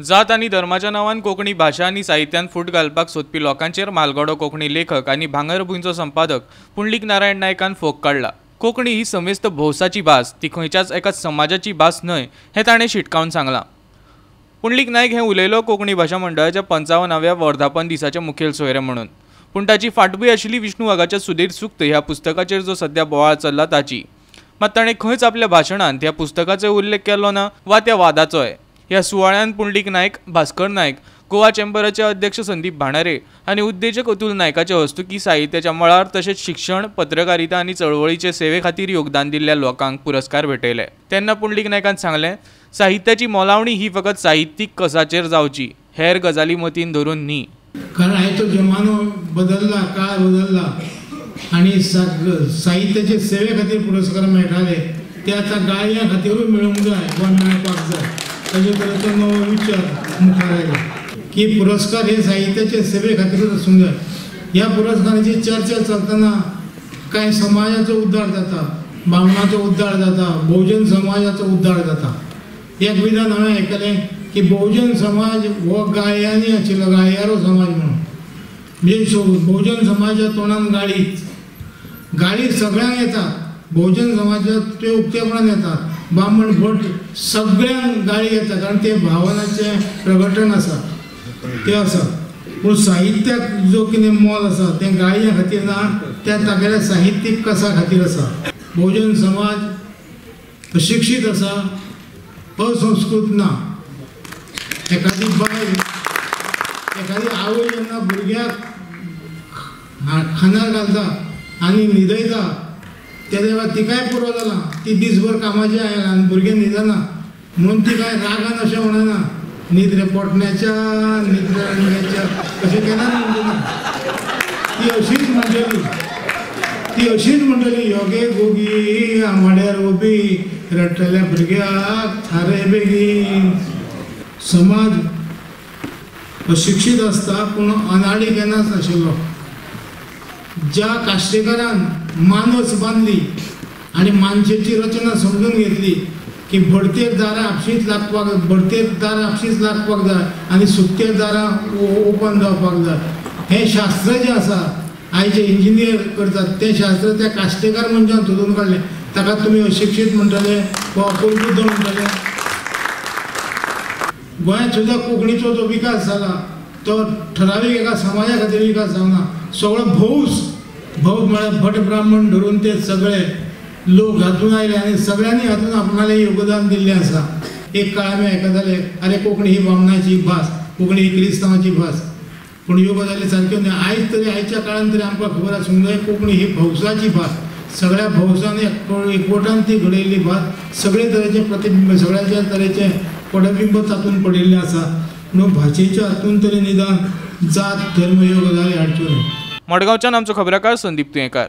जात आणि धर्माच्या नावान कोंकणी भाषा आणि साहित्यान फूट घालपाक सोदपी लोकांचेर म्हालगडो कोंकणी लेखक आणि भांगरभूंयचो संपादक पुंडलीक नारायण नायकान फोग काढला। कोंकणी ही समेस्त भौसाची भास, ती खंयच्याच एका समाजाची भास न्हय हें ताणें शिटकावन सांगलां। पुंडलीक नायक हें उलयलो कोंकणी भाशा मंडळाच्या 55व्या वर्धापन दिसाचे मुखेल सोयरे म्हणून। पूण ताची फाटभूंय आशिल्ली विष्णू वाघाच्या सुधीर सूक्त ह्या पुस्तकाचेर जो सध्या बोवाळ चल्ला ताची। मात ताणें खंयच आपल्या भाशणांत ह्या पुस्तकाचो उल्लेख केलो ना वा त्या वादाचोय। ह्या सुवाळ्यान पुंडलीक नायक, भास्कर नायक, गोवा चेंबराचे अध्यक्ष संदीप भाणारे आणि उद्देजक अतुल नायकाचे हस्तुकी साहित्याच्या मळार तशेंच शिक्षण, पत्रकारिता आणि चळवळीचे सेवे खातीर योगदान दिल्ल्या लोकांक पुरस्कार भेटयले। तेन्ना पुंडलीक नायकान सांगलें, साहित्याची मोलावणी ही फकत साहित्यीक कसाचेर जावची, हेर गजाली मतीन धरून न्ही। कारण आहे तो जमानो बदलला, काळ बदलला आणि साहित्याचे सेवे खातीर पुरस्कार मेळटाले ते आता गाळ्या खातीरूय मेळूंक जाय वा मेळपाक जाय, ताजे तरेचो नवो विचार मुखार आयला की पुरस्कार हे साहित्याचे सेवे खातीरच आसूंक जाय। ह्या पुरस्काराची चर्चा चलतना कांय समाजाचो उद्धार जाता, बामणाचो उद्धार जाता, बहुजन समाजाचो उद्धार जाता। एक विधान हांवें आयकलें की बहुजन समाज हो गाळयांनी आशिल्लो, गाळयारो समाज म्हणून, म्हणजे बहुजन समाजाच्या तोंडान गाळी सगळ्यांक येतात, बहुजन समाजात ते उक्तेपणान येतात, बामण भट सगळ्यांक गाळी येता, कारण ते भावनाचे प्रगटन आसा ते आसा। पूण साहित्याक जो कितें मोल आसा तें गाळया खातीर ना, त्या तागेल्या साहित्यीक कसा खातीर आसा। बहुजन समाज अशिक्षीत आसा, असंस्कृत ना। एखादी बायल, एखादी आवय जेन्ना भुरग्याक खानार घालता आनी न्हिदयता तेन्ना तिकाय पुरो जाला, ती दिसभर कामाचें आयला आनी भुरगें न्हिदना म्हणून ती काय रागान अशें म्हणना, न्हीद रे पोटण्याच्या, न्हीद रे रंगाच्या, अशें केन्नाच म्हणटना। ती अशीच म्हणटली योगे गोगी आंबाड्यार उबी रडटल्या भुरग्याक थारे बेगीन। समाज अशिक्षीत आसता पूण अनाडी केन्नाच नाशिल्लो। ज्या काश्टेकारान मानस बांदली आणि मानशेची रचना समजून घेतली की भडतेर दारां आपशींच लागपाक जाय आनी सुकतेर दारां ओपन जावपाक जाय, हें शास्त्र जें आसा आयज जे इंजिनियर करतात तें शास्त्र त्या काश्टेकार मनशान सोदून काडलें। ताका तुमी अशिक्षीत म्हणटले वा अकुलबुद्ध म्हणटले। गोंयांत सुद्दां कोंकणीचो जो विकास जाला तो ठरावीक एका समाजा खातीर विकास जावना, सगळो भौस म्हळ्यार भट ब्राह्मण धरून ते सगळे लोक हातून आयले आनी सगळ्यांनी हातून आपणालें योगदान दिल्लें आसा। एक काळ आमी आयकताले अरे कोंकणी ही बामणाची भास, कोंकणी ही क्रिस्तांवाची भास, पूण ह्यो गजाली सारक्यो न्हय। आयज तरी आयच्या काळान तरी आमकां खबर आसूंक जाय कोंकणी ही भौसाची भास, सगळ्या भौसांनी एकवटान ती घडयल्ली भास, सगळे तरेचे प्रतिबिंब, सगळ्याच्या तरेचे पडबिंब तातूंत पडिल्लें आसा। म्हणून भाशेच्या हातून तरी निदान जात धर्म ह्यो गजाली हाडच्यो न्हय। मडगांवच्यान आमचो खबराकार संदीप तुयेंकार।